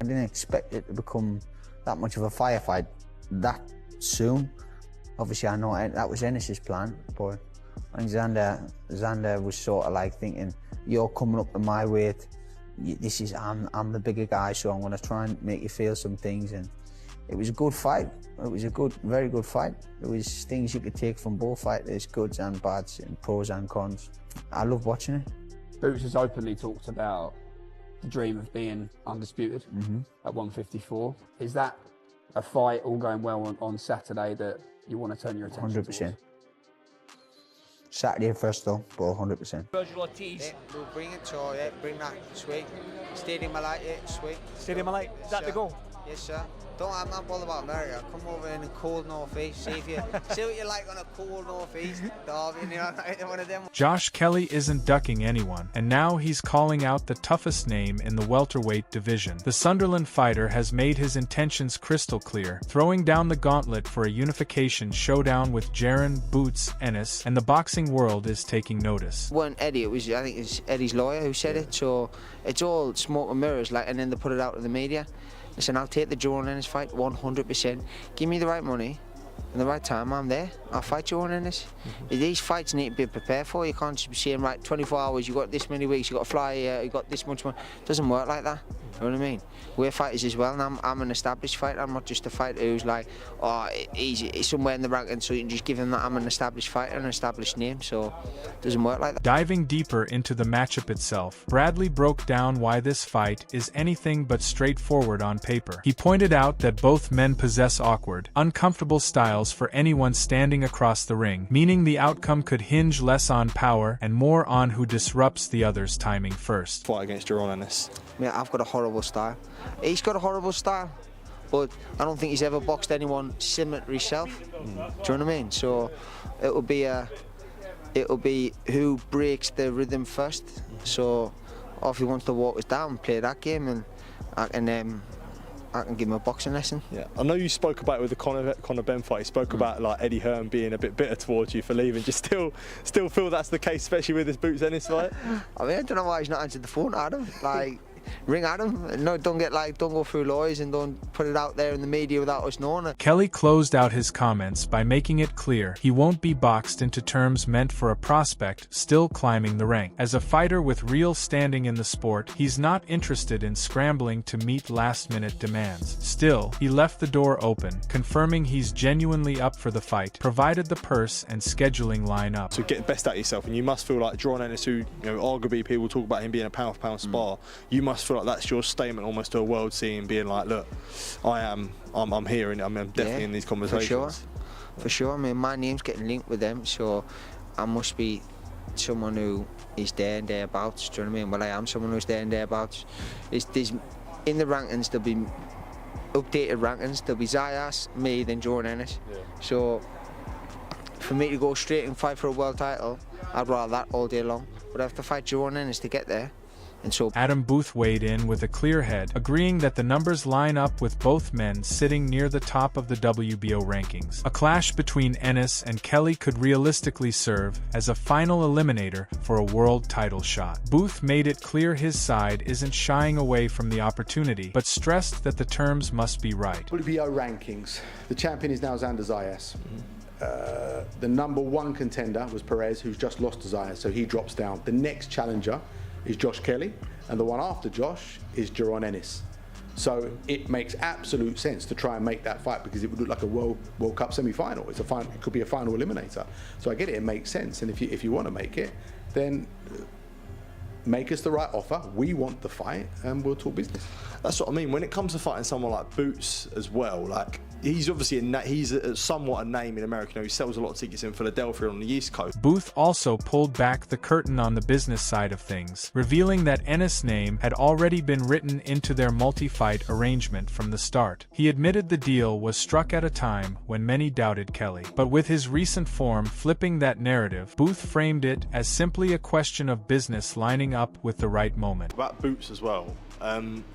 I didn't expect it to become that much of a firefight that soon. Obviously, I know that was Ennis's plan, but I think Xander was sort of like thinking, you're coming up to my weight, I'm the bigger guy, so I'm going to try and make you feel some things. And it was a good fight. It was a very good fight. There was things you could take from both fighters, goods and bads, and pros and cons. I love watching it. Boots has openly talked about the dream of being undisputed at 154. Is that a fight all going well on Saturday that you want to turn your attention 100%. towards? Saturday first though, but 100%. Yeah, we'll bring it, so yeah, bring that, sweet. Stadium I like it, sweet. Stadium I like, is that the goal? Yes, sir. I'm not bothered about America. Come over in the cold northeast. See what you like on a cold northeast. Derby, you know, one of them. Josh Kelly isn't ducking anyone, and now he's calling out the toughest name in the welterweight division. The Sunderland fighter has made his intentions crystal clear, throwing down the gauntlet for a unification showdown with Jaron Boots Ennis, and the boxing world is taking notice. It wasn't Eddie, I think it's Eddie's lawyer who said it, so it's all smoke and mirrors, like, and then they put it out to the media. Listen, I'll take the Jaron Ennis fight 100%. Give me the right money and the right time, I'm there. I'll fight Jaron Ennis. These fights need to be prepared for. You can't just be saying, right, 24 hours, you've got this many weeks, you've got to fly here, you've got this much money. It doesn't work like that. You know what I mean? We're fighters as well, and I'm an established fighter. I'm not just a fighter who's like, oh, he's somewhere in the rankings, so you can just give him that I'm an established fighter, an established name, so it doesn't work like that. Diving deeper into the matchup itself, Bradley broke down why this fight is anything but straightforward on paper. He pointed out that both men possess awkward, uncomfortable styles for anyone standing across the ring, meaning the outcome could hinge less on power and more on who disrupts the other's timing first. Fight against Jaron Ennis. Yeah, I've got a horrible style. He's got a horrible style, but I don't think he's ever boxed anyone similar to himself. Do you know what I mean? So it'll be who breaks the rhythm first. So if he wants to walk us down, play that game, and I can give him a boxing lesson. Yeah, I know you spoke about it with the Conor Ben fight. You spoke about like Eddie Hearn being a bit bitter towards you for leaving. Do you still feel that's the case, especially with this Boots Ennis fight? I mean, I don't know why he's not answered the phone, Adam. Like, ring Adam. No, don't go through lawyers and don't put it out there in the media without us knowing it. Kelly closed out his comments by making it clear he won't be boxed into terms meant for a prospect still climbing the rank. As a fighter with real standing in the sport, he's not interested in scrambling to meet last-minute demands. Still, he left the door open, confirming he's genuinely up for the fight, provided the purse and scheduling line up. So get the best out of yourself, and you must feel like Jaron Ennis, who, you know, arguably people talk about him being a pound-for-pound spar, you must feel like that's your statement almost to a world scene, being like, look, I'm here and I'm definitely in these conversations. For sure. I mean, my name's getting linked with them, so I must be someone who is there and thereabouts. Do you know what I mean? Well, I am someone who's there and thereabouts. There's in the rankings, there'll be updated rankings. There'll be Zayas, me, then Jaron Ennis. Yeah. So for me to go straight and fight for a world title, I'd rather that all day long. But I have to fight Jaron Ennis to get there. And so Adam Booth weighed in with a clear head, agreeing that the numbers line up with both men sitting near the top of the WBO rankings. A clash between Ennis and Kelly could realistically serve as a final eliminator for a world title shot. Booth made it clear his side isn't shying away from the opportunity, but stressed that the terms must be right. WBO rankings. The champion is now Xander Zayas. The #1 contender was Perez, who's just lost to Zayas, so he drops down. The next challenger is Josh Kelly, and the one after Josh is Jaron Ennis. So it makes absolute sense to try and make that fight, because it would look like a World Cup semi-final. It's a final, it could be a final eliminator. So I get it, it makes sense. And if you want to make it, then make us the right offer. We want the fight, and we'll talk business. That's what I mean. When it comes to fighting someone like Boots as well, like, he's obviously somewhat a name in America. You know, he sells a lot of tickets in Philadelphia on the East Coast. Booth also pulled back the curtain on the business side of things, revealing that Ennis' name had already been written into their multi-fight arrangement from the start. He admitted the deal was struck at a time when many doubted Kelly. But with his recent form flipping that narrative, Booth framed it as simply a question of business lining up with the right moment. About Boots as well.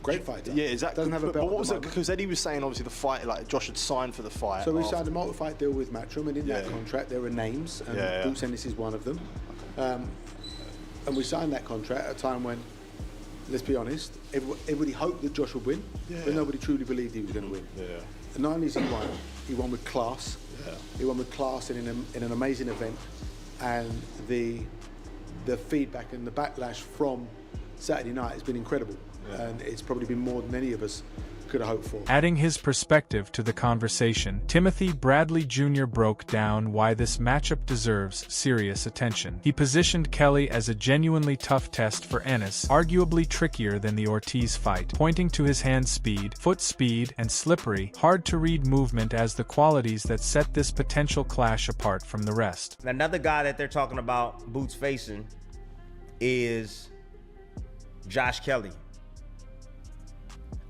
Great fighter. Yeah, exactly. Doesn't have a belt. But what was it? Because Eddie was saying, obviously, the fight, like, Josh had signed for the fight. So we signed a multi-fight deal with Matchroom, and in that contract there were names, and Boots Ennis is one of them. And we signed that contract at a time when let's be honest, everybody hoped that Josh would win, but nobody truly believed he was going to win. Yeah. And not only has he won with class. Yeah. He won with class in an amazing event, and the feedback and the backlash from Saturday night has been incredible, and it's probably been more than any of us could have hoped for. Adding his perspective to the conversation, Timothy Bradley Jr. broke down why this matchup deserves serious attention. He positioned Kelly as a genuinely tough test for Ennis, arguably trickier than the Ortiz fight, pointing to his hand speed, foot speed, and slippery, hard-to-read movement as the qualities that set this potential clash apart from the rest. Another guy that they're talking about Boots facing is Josh Kelly.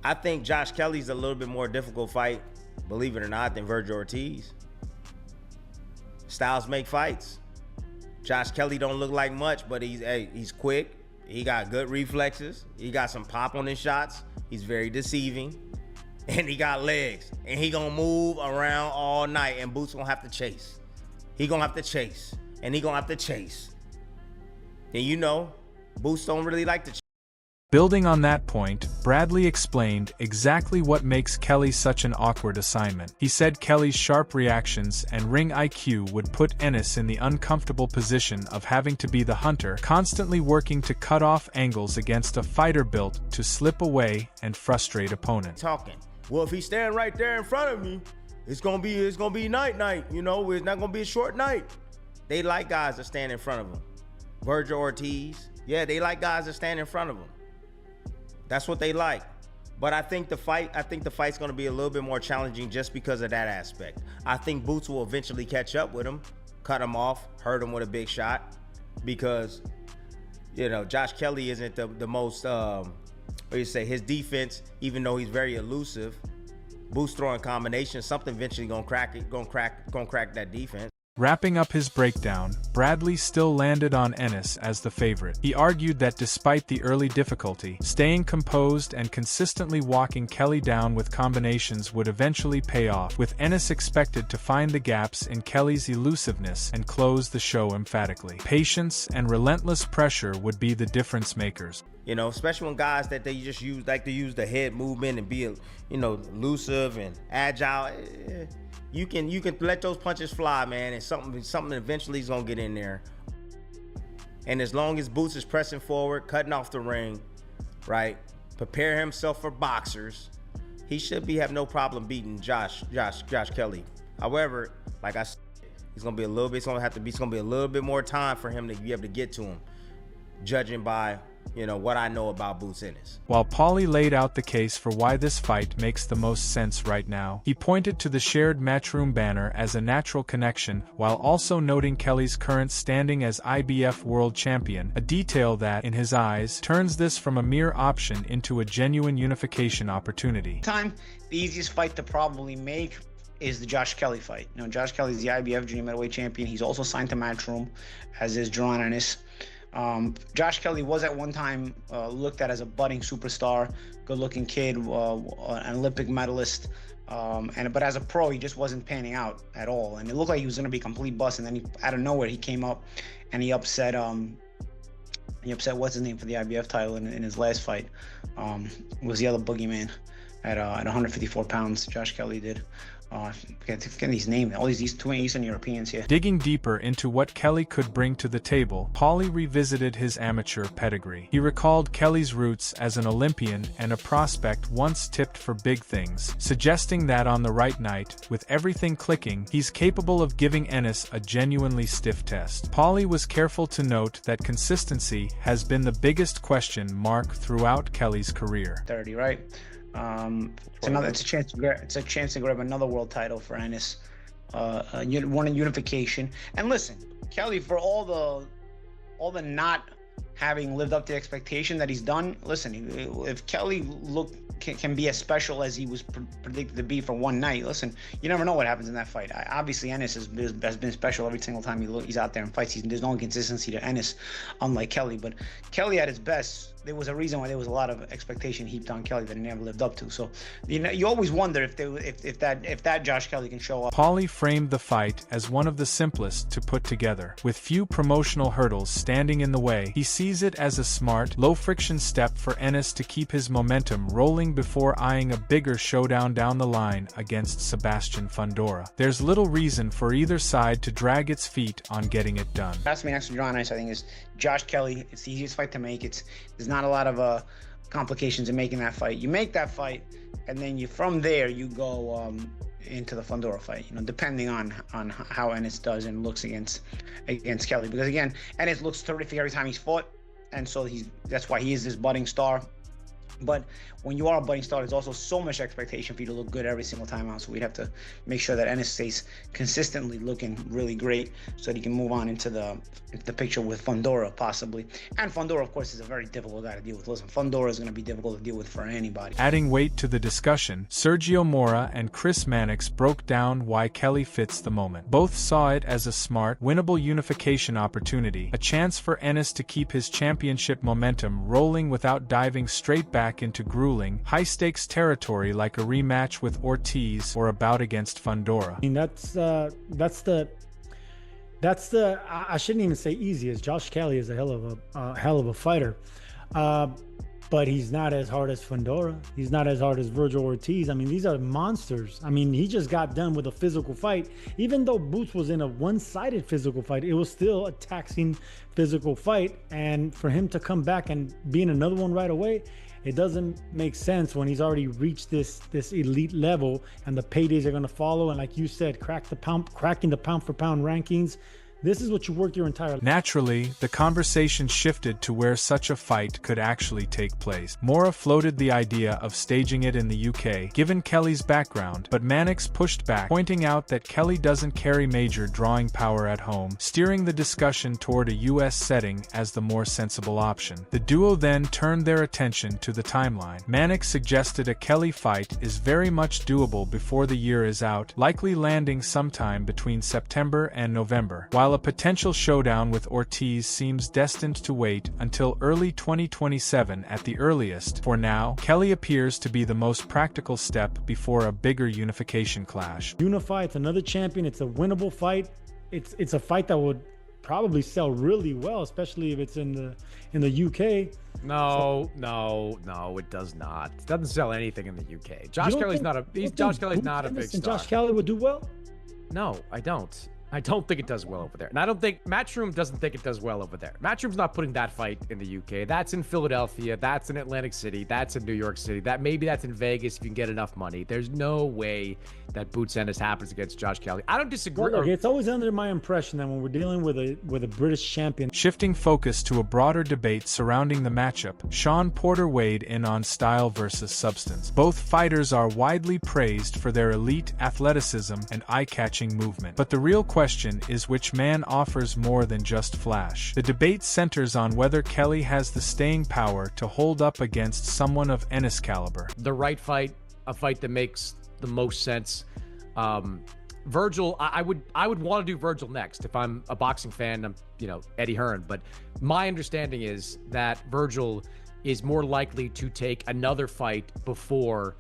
I think Josh Kelly's a little bit more difficult fight, believe it or not, than Virgil Ortiz. Styles make fights. Josh Kelly don't look like much, but he's quick. He got good reflexes. He got some pop on his shots. He's very deceiving. And he got legs. And he gonna move around all night, and Boots gonna have to chase. He gonna have to chase. And he gonna have to chase. And you know, Boots don't really like to chase. Building on that point, Bradley explained exactly what makes Kelly such an awkward assignment. He said Kelly's sharp reactions and ring IQ would put Ennis in the uncomfortable position of having to be the hunter, constantly working to cut off angles against a fighter built to slip away and frustrate opponents. Talking. Well, if he's standing right there in front of me, it's gonna be night. You know, it's not gonna be a short night. They like guys that stand in front of them. Virgil Ortiz, yeah, they like guys that stand in front of them. That's what they like. But I think the fight's going to be a little bit more challenging just because of that aspect. I think Boots will eventually catch up with him, cut him off, hurt him with a big shot, because, you know, Josh Kelly isn't the most, his defense, even though he's very elusive, Boots throwing combinations, something eventually gonna crack that defense. Wrapping up his breakdown, Bradley still landed on Ennis as the favorite. He argued that despite the early difficulty, staying composed and consistently walking Kelly down with combinations would eventually pay off, with Ennis expected to find the gaps in Kelly's elusiveness and close the show emphatically. Patience and relentless pressure would be the difference makers. You know, especially when guys that they just like to use the head movement and be, you know, elusive and agile. You can let those punches fly, man, and something eventually is gonna get in there. And as long as Boots is pressing forward, cutting off the ring, right, prepare himself for boxers, he should have no problem beating Josh Kelly. However, like I said, it's gonna be a little bit more time for him to be able to get to him, judging by, you know, what I know about Boots Ennis. While Paulie laid out the case for why this fight makes the most sense right now, he pointed to the shared Matchroom banner as a natural connection, while also noting Kelly's current standing as IBF World Champion, a detail that, in his eyes, turns this from a mere option into a genuine unification opportunity. The easiest fight to probably make is the Josh Kelly fight. You know, Josh Kelly's the IBF Junior Middleweight Champion. He's also signed to Matchroom, as is Jaron Ennis. Josh Kelly was at one time looked at as a budding superstar, good-looking kid, an Olympic medalist, but as a pro, he just wasn't panning out at all. And it looked like he was going to be a complete bust. And then out of nowhere, he came up and he upset what's his name for the IBF title in his last fight. It was the other boogeyman at 154 pounds. Josh Kelly did. I forget these names. All these too many Eastern Europeans here. Digging deeper into what Kelly could bring to the table, Paulie revisited his amateur pedigree. He recalled Kelly's roots as an Olympian and a prospect once tipped for big things, suggesting that on the right night, with everything clicking, he's capable of giving Ennis a genuinely stiff test. Paulie was careful to note that consistency has been the biggest question mark throughout Kelly's career. 30, right? It's a chance to grab another world title for Ennis, one in Unification. And listen, Kelly, for all the not having lived up to the expectation that he's done, listen, if Kelly can be as special as he was predicted to be for one night, listen, you never know what happens in that fight. Obviously, Ennis has been special every single time he's out there in fights. There's no inconsistency to Ennis, unlike Kelly. But Kelly at his best, there was a reason why there was a lot of expectation heaped on Kelly that he never lived up to. So, you know, you always wonder if that Josh Kelly can show up. Paulie framed the fight as one of the simplest to put together. With few promotional hurdles standing in the way, he sees sees it as a smart, low-friction step for Ennis to keep his momentum rolling before eyeing a bigger showdown down the line against Sebastian Fundora. There's little reason for either side to drag its feet on getting it done. Has to be next to Jaron Ennis, I think, is Josh Kelly. It's the easiest fight to make. There's not a lot of complications in making that fight. You make that fight, and then from there you go into the Fundora fight. Depending on how Ennis does and looks against Kelly, because again, Ennis looks terrific every time he's fought, and so that's why he is this budding star. But when you are a budding star, there's also so much expectation for you to look good every single time out. So we'd have to make sure that Ennis stays consistently looking really great so that he can move on into the picture with Fundora possibly. And Fundora, of course, is a very difficult guy to deal with. Listen, Fundora is going to be difficult to deal with for anybody. Adding weight to the discussion, Sergio Mora and Chris Mannix broke down why Kelly fits the moment. Both saw it as a smart, winnable unification opportunity, a chance for Ennis to keep his championship momentum rolling without diving straight back into grueling, high-stakes territory like a rematch with Ortiz or a bout against Fundora. I mean, that's the I shouldn't even say easiest. Josh Kelly is a hell of a fighter, but he's not as hard as Fundora. He's not as hard as Virgil Ortiz. I mean, these are monsters. I mean, he just got done with a physical fight. Even though Boots was in a one-sided physical fight, it was still a taxing physical fight. And for him to come back and be in another one right away, it doesn't make sense when he's already reached this elite level, and the paydays are going to follow. And like you said, cracking the pound for pound rankings. This is what you worked your entire life. Naturally, the conversation shifted to where such a fight could actually take place. Mora floated the idea of staging it in the UK, given Kelly's background, but Mannix pushed back, pointing out that Kelly doesn't carry major drawing power at home, steering the discussion toward a US setting as the more sensible option. The duo then turned their attention to the timeline. Mannix suggested a Kelly fight is very much doable before the year is out, likely landing sometime between September and November, while a potential showdown with Ortiz seems destined to wait until early 2027 at the earliest. For now, Kelly appears to be the most practical step before a bigger unification clash. Unify, it's another champion. It's a winnable fight. It's a fight that would probably sell really well, especially if it's in the UK. No, it does not. It doesn't sell anything in the UK. Josh Kelly's not a big star. Josh Kelly would do well? No, I don't. I don't think it does well over there. And I don't think Matchroom doesn't think it does well over there. Matchroom's not putting that fight in the UK. That's in Philadelphia. That's in Atlantic City. That's in New York City. Maybe that's in Vegas if you can get enough money. There's no way that Boots Ennis happens against Josh Kelly. I don't disagree. Well, it's always under my impression that when we're dealing with a British champion. Shifting focus to a broader debate surrounding the matchup, Sean Porter weighed in on style versus substance. Both fighters are widely praised for their elite athleticism and eye-catching movement. But the real question is which man offers more than just flash. The debate centers on whether Kelly has the staying power to hold up against someone of Ennis caliber. The right fight, a fight that makes the most sense. Virgil, I would want to do Virgil next if I'm a boxing fan. I'm Eddie Hearn, but my understanding is that Virgil is more likely to take another fight before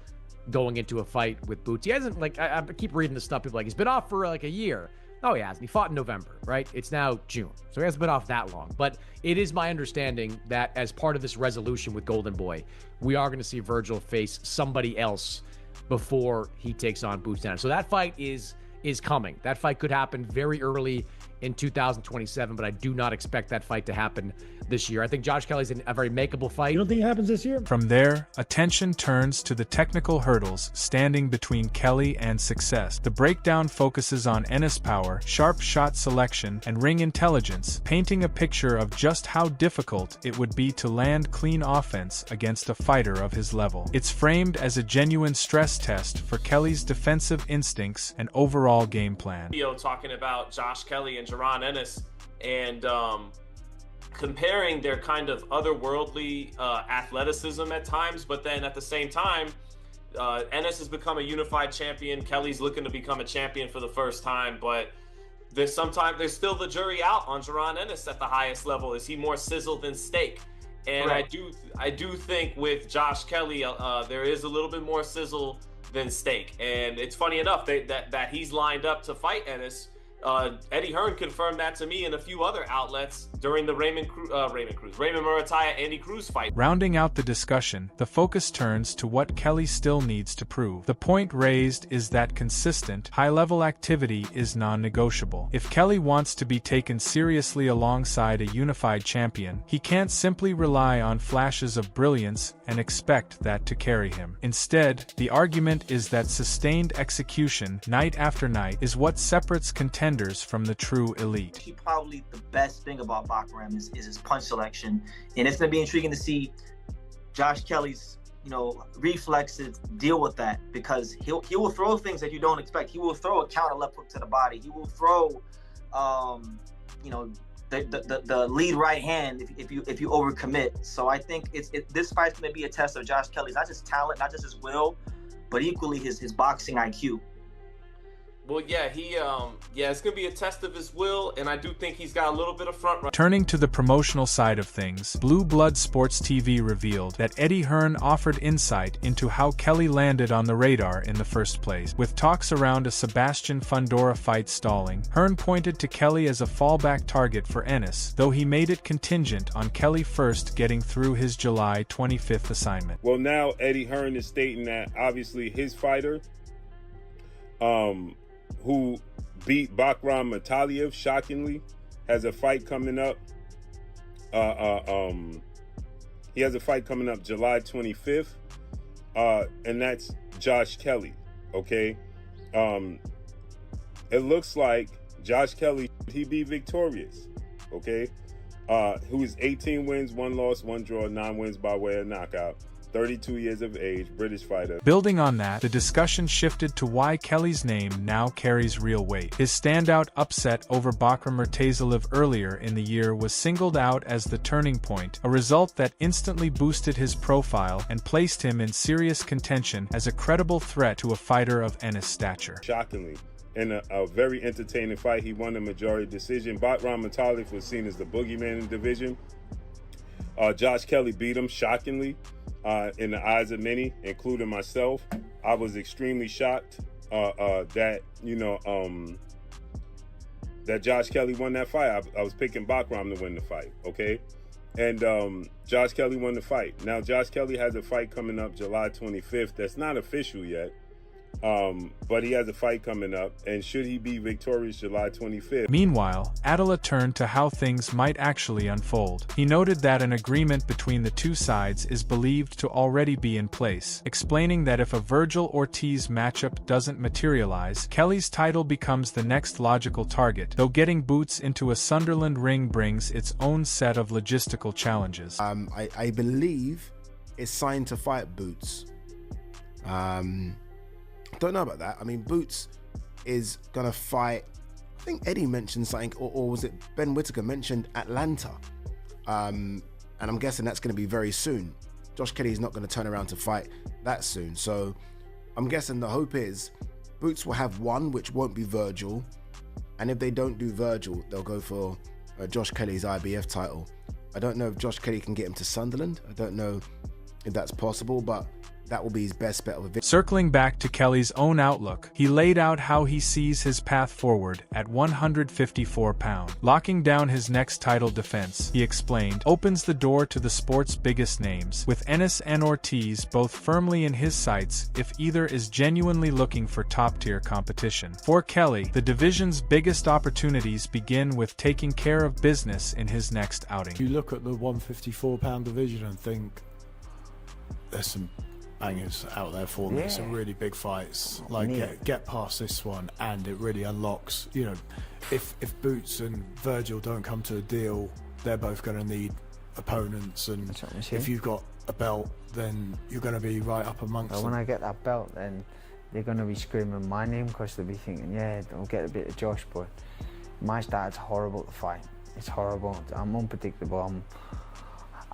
going into a fight with Boots. He hasn't, I keep reading this stuff. People he's been off for a year. No, he hasn't. He fought in November, right? It's now June. So he hasn't been off that long. But it is my understanding that as part of this resolution with Golden Boy, we are going to see Virgil face somebody else before he takes on Boots Ennis. So that fight is coming. That fight could happen very early in 2027, but I do not expect that fight to happen this year. I think Josh Kelly's in a very makeable fight. You don't think it happens this year? From there, attention turns to the technical hurdles standing between Kelly and success. The breakdown focuses on Ennis power, sharp shot selection, and ring intelligence, painting a picture of just how difficult it would be to land clean offense against a fighter of his level. It's framed as a genuine stress test for Kelly's defensive instincts and overall game plan. Talking about Josh Kelly and Jaron Ennis and comparing their kind of otherworldly athleticism at times, but then at the same time, Ennis has become a unified champion. Kelly's looking to become a champion for the first time, but there's still the jury out on Jaron Ennis at the highest level. Is he more sizzle than steak? And right. I do think with Josh Kelly, there is a little bit more sizzle than steak. And it's funny enough that he's lined up to fight Ennis Eddie Hearn confirmed that to me and a few other outlets during the Raymond Murataya Andy Cruz fight. Rounding out the discussion, the focus turns to what Kelly still needs to prove. The point raised is that consistent, high-level activity is non-negotiable. If Kelly wants to be taken seriously alongside a unified champion, he can't simply rely on flashes of brilliance and expect that to carry him. Instead, the argument is that sustained execution, night after night, is what separates contenders from the true elite. Probably the best thing about Bakaram is his punch selection, and it's going to be intriguing to see Josh Kelly's reflexes deal with that, because he will throw things that you don't expect. He will throw a counter left hook to the body. He will throw the lead right hand if you overcommit. So I think this fight's going to be a test of Josh Kelly's not just talent, not just his will, but equally his boxing IQ. Well, yeah, it's going to be a test of his will, and I do think he's got a little bit of front run. Turning to the promotional side of things, Blue Blood Sports TV revealed that Eddie Hearn offered insight into how Kelly landed on the radar in the first place. With talks around a Sebastian Fundora fight stalling, Hearn pointed to Kelly as a fallback target for Ennis, though he made it contingent on Kelly first getting through his July 25th assignment. Well, now Eddie Hearn is stating that obviously his fighter, who beat Bakaram Mataliev shockingly, has a fight coming up. He has a fight coming up July 25th, and that's Josh Kelly. Okay, it looks like Josh Kelly, he be victorious. Okay, who is 18 wins, 1 loss, 1 draw, 9 wins by way of knockout. 32 years of age, British fighter. Building on that, the discussion shifted to why Kelly's name now carries real weight. His standout upset over Bakaram Murtazaev earlier in the year was singled out as the turning point, a result that instantly boosted his profile and placed him in serious contention as a credible threat to a fighter of Ennis stature. Shockingly, in a very entertaining fight, he won a majority decision. Bakaram Mataliev was seen as the boogeyman in the division. Josh Kelly beat him shockingly. In the eyes of many, including myself. I was extremely shocked that Josh Kelly won that fight. I was picking Bakaram to win the fight, okay? And Josh Kelly won the fight. Now, Josh Kelly has a fight coming up July 25th that's not official yet, but he has a fight coming up, and should he be victorious July 25th? Meanwhile, Attila turned to how things might actually unfold. He noted that an agreement between the two sides is believed to already be in place, explaining that if a Virgil Ortiz matchup doesn't materialize, Kelly's title becomes the next logical target, though getting Boots into a Sunderland ring brings its own set of logistical challenges. I believe it's signed to fight Boots. Don't know about that. I mean, Boots is gonna fight, I think Eddie mentioned something, or was it Ben Whittaker mentioned Atlanta, and I'm guessing that's gonna be very soon. Josh Kelly is not gonna turn around to fight that soon, so I'm guessing the hope is Boots will have one, which won't be Virgil, and if they don't do Virgil, they'll go for Josh Kelly's IBF title. I don't know if Josh Kelly can get him to Sunderland. I don't know if that's possible, but that will be his best bet of a victory. Circling back to Kelly's own outlook, he laid out how he sees his path forward at 154 pounds. Locking down his next title defense, he explained, opens the door to the sport's biggest names, with Ennis and Ortiz both firmly in his sights if either is genuinely looking for top-tier competition. For Kelly, the division's biggest opportunities begin with taking care of business in his next outing. You look at the 154-pound division and think there's some bangers out there for me. Some really big fights. Like get past this one, and it really unlocks. You know, if Boots and Virgil don't come to a deal, they're both going to need opponents, and if you've got a belt, then you're going to be right up amongst them. When I get that belt, then they're going to be screaming my name, because they'll be thinking, yeah, I'll get a bit of Josh, but my start's horrible to fight. It's horrible. I'm unpredictable.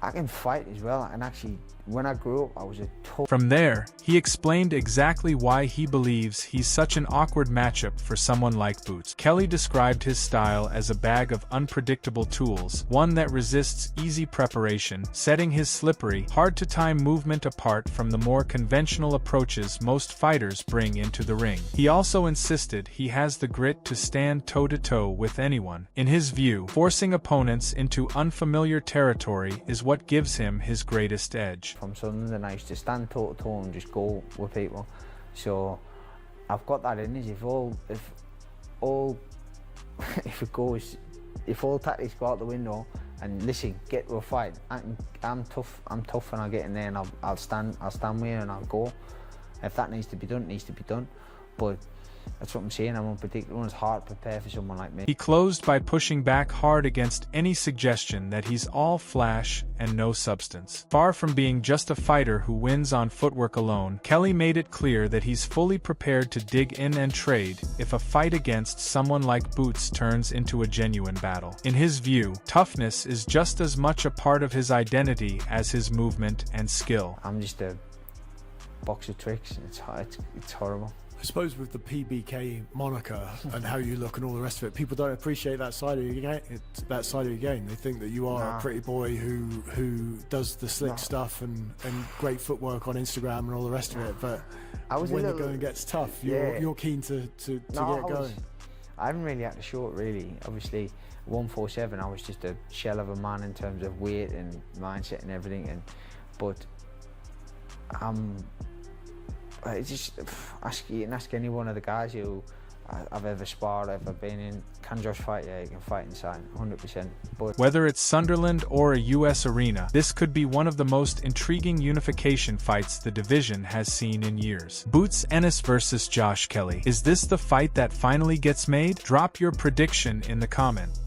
I can fight as well, and actually, when I grew up, I was a tough... From there, he explained exactly why he believes he's such an awkward matchup for someone like Boots. Kelly described his style as a bag of unpredictable tools, one that resists easy preparation, setting his slippery, hard-to-time movement apart from the more conventional approaches most fighters bring into the ring. He also insisted he has the grit to stand toe-to-toe with anyone. In his view, forcing opponents into unfamiliar territory is what gives him his greatest edge. From Sunderland, I used to stand toe to toe and just go with people. So I've got that in us. If all tactics go out the window and listen, get to a fight, I'm tough and I'll get in there and I'll stand with you and I'll go. If that needs to be done, it needs to be done. But that's what I'm saying, I'm unpredictable and it's hard to prepare for someone like me. He closed by pushing back hard against any suggestion that he's all flash and no substance. Far from being just a fighter who wins on footwork alone, Kelly made it clear that he's fully prepared to dig in and trade if a fight against someone like Boots turns into a genuine battle. In his view, toughness is just as much a part of his identity as his movement and skill. I'm just a box of tricks. It's horrible. I suppose with the PBK moniker and how you look and all the rest of it, people don't appreciate that side of your game. They think that you are a pretty boy who does the slick stuff and great footwork on Instagram and all the rest of it. But when the going gets tough, you're keen to get going. I haven't really had to show it really. Obviously, 147, I was just a shell of a man in terms of weight and mindset and everything. But just ask any one of the guys who I've ever sparred, ever been in. Can Josh fight? Yeah, he can fight inside, 100%. But whether it's Sunderland or a US arena, this could be one of the most intriguing unification fights the division has seen in years. Boots Ennis versus Josh Kelly. Is this the fight that finally gets made? Drop your prediction in the comment.